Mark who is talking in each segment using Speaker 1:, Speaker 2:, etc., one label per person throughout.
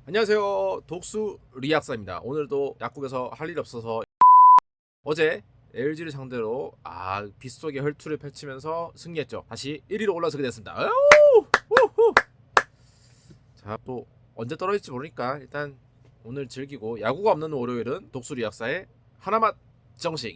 Speaker 1: 안녕하세요. 독수 리학사입니다. 오늘도 약국에서 할 일이 없어서 어제 LG를 상대로 빗속의 혈투를 펼치면서 승리했죠. 다시 1위로 올라서게 됐습니다. 우후! 자, 또 언제 떨어질지 모르니까 일단 오늘 즐기고, 야구가 없는 월요일은 독수 리학사의 하나맛 정식.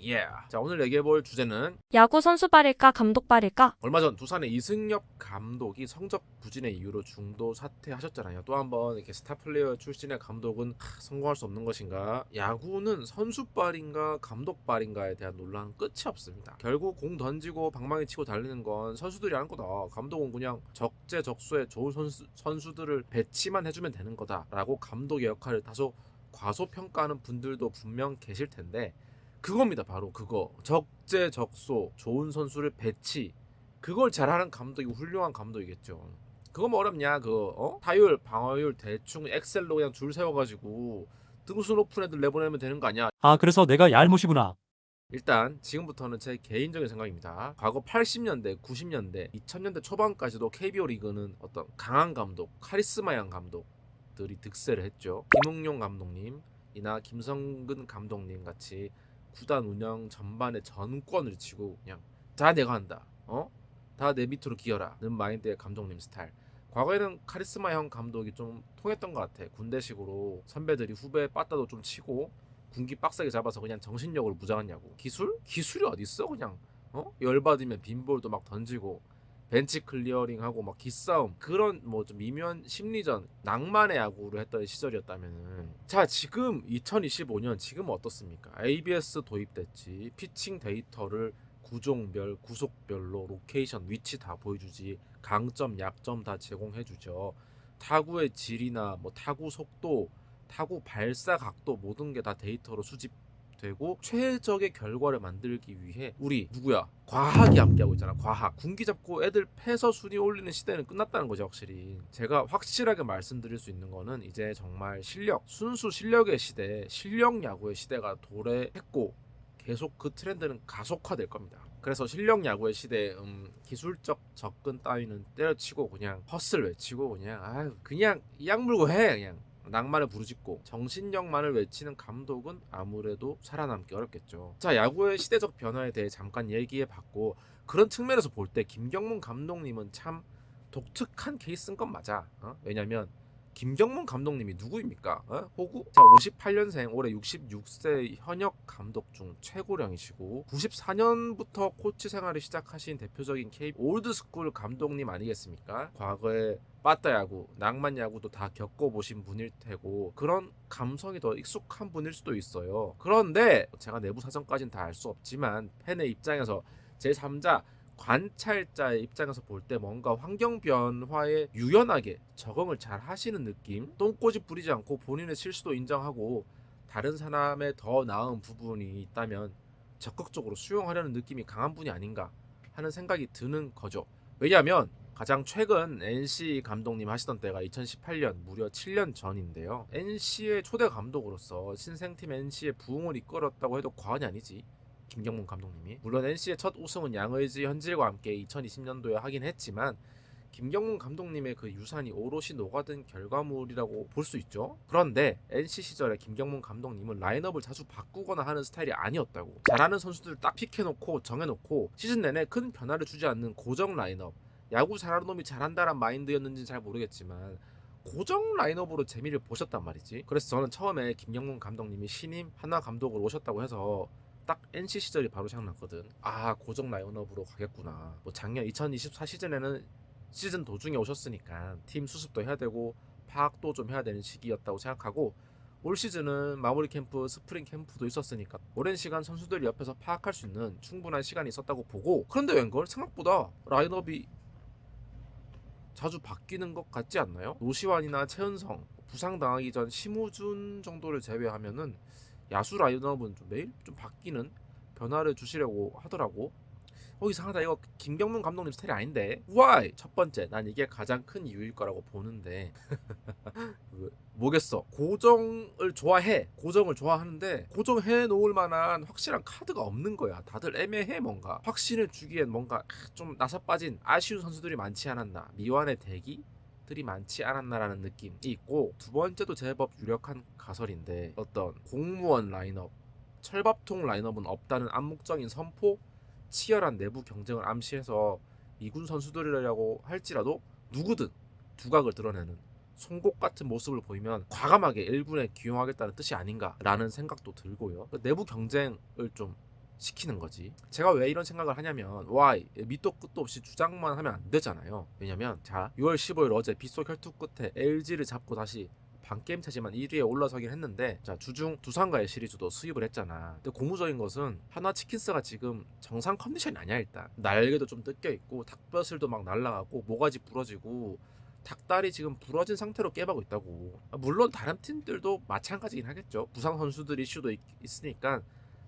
Speaker 1: 자, 오늘 얘기해볼 주제는
Speaker 2: 야구 선수발일까 감독발일까?
Speaker 1: 얼마 전 두산의 이승엽 감독이 성적 부진의 이유로 중도 사퇴하셨잖아요. 또 한 번 이렇게 스타 플레이어 출신의 감독은 성공할 수 없는 것인가? 야구는 선수발인가 감독발인가에 대한 논란은 끝이 없습니다. 결국 공 던지고 방망이 치고 달리는 건 선수들이 하는 거다. 감독은 그냥 적재적소에 좋은 선수들을 배치만 해주면 되는 거다라고 감독의 역할을 다소 과소평가하는 분들도 분명 계실 텐데, 그겁니다. 바로 그거. 적재적소, 좋은 선수를 배치. 그걸 잘하는 감독이 훌륭한 감독이겠죠. 그거 뭐 어렵냐? 타율, 방어율 대충 엑셀로 그냥 줄 세워가지고 등수 높은 애들 내보내면 되는 거 아니야?
Speaker 3: 아, 그래서 내가 얄못이구나.
Speaker 1: 일단 지금부터는 제 개인적인 생각입니다. 과거 80년대, 90년대, 2000년대 초반까지도 KBO 리그는 어떤 강한 감독, 카리스마한 감독들이 득세를 했죠. 김웅용 감독님이나 김성근 감독님 같이 구단 운영 전반에 전권을 쥐고 그냥 다 내가 한다, 다 내 밑으로 기어라는 마인드의 감독님 스타일. 과거에는 카리스마형 감독이 좀 통했던 것 같아. 군대식으로 선배들이 후배 빠따도 좀 치고 군기 빡세게 잡아서 그냥 정신력으로 무장하냐고. 기술이 어딨어. 그냥 열받으면 빈볼도 막 던지고 벤치 클리어링하고 막 기싸움, 그런 뭐 좀 미묘한 심리전, 낭만의 야구를 했던 시절이었다면은, 자, 지금 2025년 지금 어떻습니까? ABS 도입됐지. 피칭 데이터를 구종별, 구속별로 로케이션, 위치 다 보여주지. 강점, 약점 다 제공해주죠. 타구의 질이나 뭐 타구 속도, 타구 발사 각도, 모든 게 다 데이터로 수집되고 최적의 결과를 만들기 위해 우리 누구야? 과학이 함께하고 있잖아. 과학. 군기 잡고 애들 패서 순위 올리는 시대는 끝났다는 거죠. 확실히 제가 확실하게 말씀드릴 수 있는 거는, 이제 정말 실력, 순수 실력의 시대, 실력 야구의 시대가 도래했고 계속 그 트렌드는 가속화될 겁니다. 그래서 실력 야구의 시대에 기술적 접근 따위는 때려치고 그냥 헛슬 외치고 그냥 약 물고 해. 그냥 낭만을 부르짖고 정신력만을 외치는 감독은 아무래도 살아남기 어렵겠죠. 자, 야구의 시대적 변화에 대해 잠깐 얘기해 봤고, 그런 측면에서 볼 때 김경문 감독님은 참 독특한 케이스인 건 맞아. 왜냐면 김경문 감독님이 누구입니까? 호구? 자, 58년생, 올해 66세 현역 감독 중 최고령이시고 94년부터 코치 생활을 시작하신 대표적인 올드스쿨 감독님 아니겠습니까? 과거에 빠따 야구, 낭만 야구도 다 겪어보신 분일 테고 그런 감성이 더 익숙한 분일 수도 있어요. 그런데 제가 내부 사정까지는 다 알 수 없지만 팬의 입장에서, 제3자 관찰자의 입장에서 볼 때 뭔가 환경 변화에 유연하게 적응을 잘 하시는 느낌, 똥꼬집 부리지 않고 본인의 실수도 인정하고 다른 사람의 더 나은 부분이 있다면 적극적으로 수용하려는 느낌이 강한 분이 아닌가 하는 생각이 드는 거죠. 왜냐하면 가장 최근 NC 감독님 하시던 때가 2018년, 무려 7년 전인데요. NC의 초대 감독으로서 신생팀 NC의 부흥을 이끌었다고 해도 과언이 아니지, 김경문 감독님이. 물론 NC의 첫 우승은 양의지, 현질과 함께 2020년도에 하긴 했지만 김경문 감독님의 그 유산이 오롯이 녹아든 결과물이라고 볼 수 있죠. 그런데 NC 시절에 김경문 감독님은 라인업을 자주 바꾸거나 하는 스타일이 아니었다고. 잘하는 선수들 딱 픽해놓고 정해놓고 시즌 내내 큰 변화를 주지 않는 고정 라인업, 야구 잘하는 놈이 잘한다란 마인드였는지는 잘 모르겠지만 고정 라인업으로 재미를 보셨단 말이지. 그래서 저는 처음에 김경문 감독님이 신임 한화 감독으로 오셨다고 해서 딱 NC 시절이 바로 생각났거든. 고정 라인업으로 가겠구나. 뭐 작년 2024 시즌에는 시즌 도중에 오셨으니까 팀 수습도 해야 되고 파악도 좀 해야 되는 시기였다고 생각하고, 올 시즌은 마무리 캠프, 스프링 캠프도 있었으니까 오랜 시간 선수들 옆에서 파악할 수 있는 충분한 시간이 있었다고 보고, 그런데 웬걸 생각보다 라인업이 자주 바뀌는 것 같지 않나요? 노시환이나 최은성, 부상당하기 전 심우준 정도를 제외하면은 야수 라인업은 좀 매일 좀 바뀌는 변화를 주시려고 하더라고. 이상하다. 이거 김경문 감독님 스타일이 아닌데. Why? 첫 번째, 난 이게 가장 큰 이유일 거라고 보는데 뭐겠어. 고정을 좋아해. 고정을 좋아하는데 고정해 놓을 만한 확실한 카드가 없는 거야. 다들 애매해. 뭔가 확신을 주기엔 뭔가 좀 나사 빠진 아쉬운 선수들이 많지 않았나. 미완의 대기? 들이 많지 않았나라는 느낌이 있고, 두 번째도 제법 유력한 가설인데 어떤 공무원 라인업, 철밥통 라인업은 없다는 암묵적인 선포, 치열한 내부 경쟁을 암시해서 이군 선수들이라고 할지라도 누구든 두각을 드러내는 송곳 같은 모습을 보이면 과감하게 1군에 기용하겠다는 뜻이 아닌가라는 생각도 들고요. 내부 경쟁을 좀 시키는 거지. 제가 왜 이런 생각을 하냐면, 밑도 끝도 없이 주장만 하면 안 되잖아요. 왜냐면 자, 6월 15일 어제 빗속 혈투 끝에 LG를 잡고 다시 반게임 차지만 1위에 올라서긴 했는데, 자, 주중 두산과의 시리즈도 수입을 했잖아. 근데 고무적인 것은 하나 치킨스가 지금 정상 컨디션이 아니야. 일단 날개도 좀 뜯겨 있고 닭뼈슬도 막 날아가고 모가지 부러지고 닭다리 지금 부러진 상태로 게임하고 있다고. 물론 다른 팀들도 마찬가지긴 하겠죠. 부상 선수들 이슈도 있으니까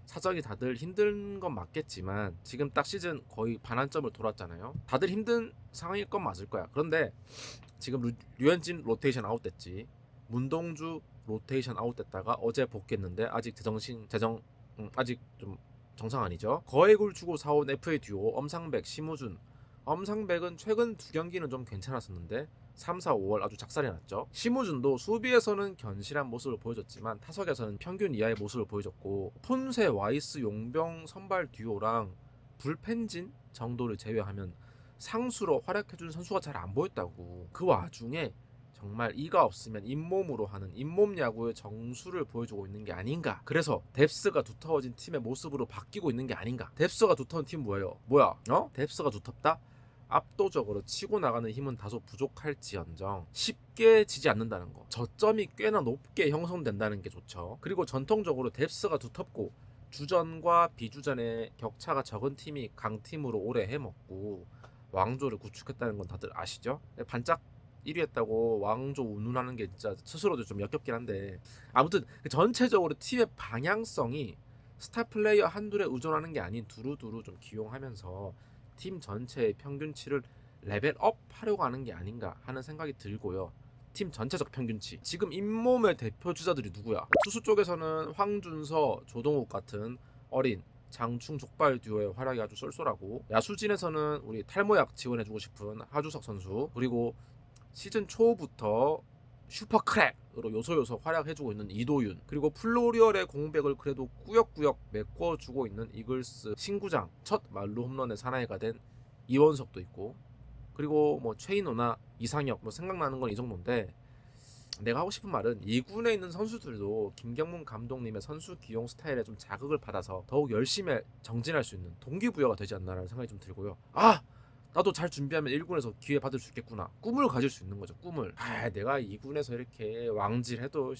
Speaker 1: 사정이 다들 힘든 건 맞겠지만, 지금 딱 시즌 거의 반환점을 돌았잖아요. 다들 힘든 상황일 건 맞을 거야. 그런데 지금 류현진 로테이션 아웃됐지, 문동주 로테이션 아웃됐다가 어제 복귀했는데 아직 아직 좀 정상 아니죠. 거액을 주고 사온 FA 듀오 엄상백, 심우준. 엄상백은 최근 두 경기는 좀 괜찮았었는데 3, 4, 5월 아주 작살이 났죠. 심우준도 수비에서는 견실한 모습을 보여줬지만 타석에서는 평균 이하의 모습을 보여줬고, 폰세, 와이스, 용병 선발 듀오랑 불펜진 정도를 제외하면 상수로 활약해준 선수가 잘 안 보였다고. 그 와중에 정말 이가 없으면 잇몸으로 하는 잇몸 야구의 정수를 보여주고 있는 게 아닌가. 그래서 뎁스가 두터워진 팀의 모습으로 바뀌고 있는 게 아닌가. 뎁스가 두터운 팀 뭐예요? 뎁스가 두텁다? 압도적으로 치고 나가는 힘은 다소 부족할지언정 쉽게 지지 않는다는 거, 저점이 꽤나 높게 형성된다는 게 좋죠. 그리고 전통적으로 뎁스가 두텁고 주전과 비주전의 격차가 적은 팀이 강팀으로 오래 해먹고 왕조를 구축했다는 건 다들 아시죠? 반짝 1위 했다고 왕조 운운하는 게 진짜 스스로도 좀 역겹긴 한데, 아무튼 전체적으로 팀의 방향성이 스타 플레이어 한둘에 의존하는 게 아닌 두루두루 좀 기용하면서 팀 전체의 평균치를 레벨업 하려고 하는 게 아닌가 하는 생각이 들고요. 팀 전체적 평균치. 지금 잇몸의 대표 주자들이 누구야? 투수 쪽에서는 황준서, 조동욱 같은 어린 장충 족발 듀오의 활약이 아주 쏠쏠하고, 야수진에서는 우리 탈모약 지원해주고 싶은 하주석 선수, 그리고 시즌 초부터 슈퍼크랙으로 요소요소 활약해주고 있는 이도윤, 그리고 플로리얼의 공백을 그래도 꾸역꾸역 메꿔주고 있는 이글스 신구장 첫 말루 홈런의 사나이가 된 이원석도 있고, 그리고 뭐 최인호나 이상혁, 뭐 생각나는 건 이 정도인데, 내가 하고 싶은 말은 2군에 있는 선수들도 김경문 감독님의 선수 기용 스타일에 좀 자극을 받아서 더욱 열심히 정진할 수 있는 동기부여가 되지 않나라는 생각이 좀 들고요. 나도 잘 준비하면 1군에서 기회 받을 수 있겠구나. 꿈을 가질 수 있는 거죠. 꿈을. 내가 2군에서 이렇게 왕질해도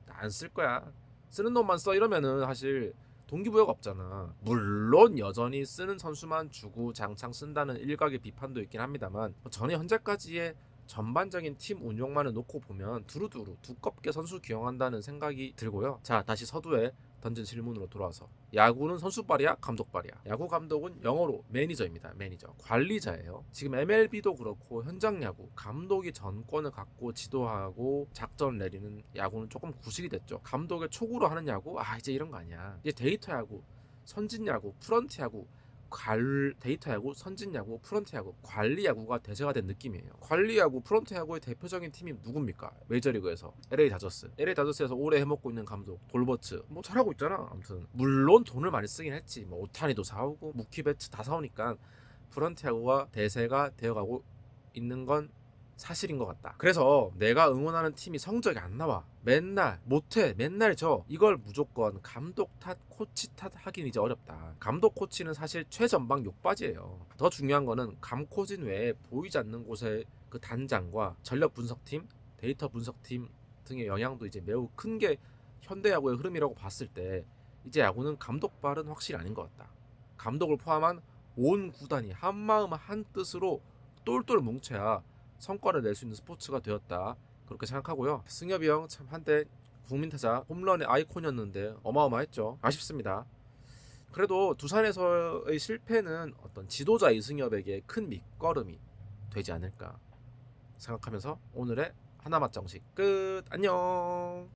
Speaker 1: 안 쓸 거야. 쓰는 놈만 써 이러면은 사실 동기부여가 없잖아. 물론 여전히 쓰는 선수만 주구장창 쓴다는 일각의 비판도 있긴 합니다만, 저는 현재까지의 전반적인 팀 운영만을 놓고 보면 두루두루 두껍게 선수 기용한다는 생각이 들고요. 자, 다시 서두에 던진 질문으로 돌아와서, 야구는 선수발이야 감독발이야? 야구 감독은 영어로 매니저입니다. 매니저, 관리자예요. 지금 MLB도 그렇고 현장 야구, 감독이 전권을 갖고 지도하고 작전 내리는 야구는 조금 구식이 됐죠. 감독의 촉으로 하는 야구, 이제 이런 거 아니야. 이제 데이터 야구, 선진 야구, 프런트 야구, 데이터 야구, 선진 야구, 프런트 야구, 관리 야구가 대세가 된 느낌이에요. 관리 야구, 프런트 야구의 대표적인 팀이 누굽니까? 메이저리그에서 LA 다저스. LA 다저스에서 오래 해먹고 있는 감독 돌버츠, 뭐 잘하고 있잖아. 아무튼 물론 돈을 많이 쓰긴 했지. 뭐 오타니도 사오고 무키 베츠 다 사오니까 프런트 야구가 대세가 되어가고 있는 건 사실인 것 같다. 그래서 내가 응원하는 팀이 성적이 안 나와, 맨날 못해, 맨날 져, 이걸 무조건 감독 탓, 코치 탓 하긴 이제 어렵다. 감독, 코치는 사실 최전방 욕바지예요. 더 중요한 거는 감코진 외에 보이지 않는 곳의 그 단장과 전력 분석팀, 데이터 분석팀 등의 영향도 이제 매우 큰 게 현대야구의 흐름이라고 봤을 때, 이제 야구는 감독발은 확실히 아닌 것 같다. 감독을 포함한 온 구단이 한마음 한뜻으로 똘똘 뭉쳐야 성과를 낼 수 있는 스포츠가 되었다, 그렇게 생각하고요. 승엽이 형 참 한때 국민타자 홈런의 아이콘이었는데 어마어마했죠. 아쉽습니다. 그래도 두산에서의 실패는 어떤 지도자 이승엽에게 큰 밑거름이 되지 않을까 생각하면서 오늘의 하나맛 정식 끝. 안녕.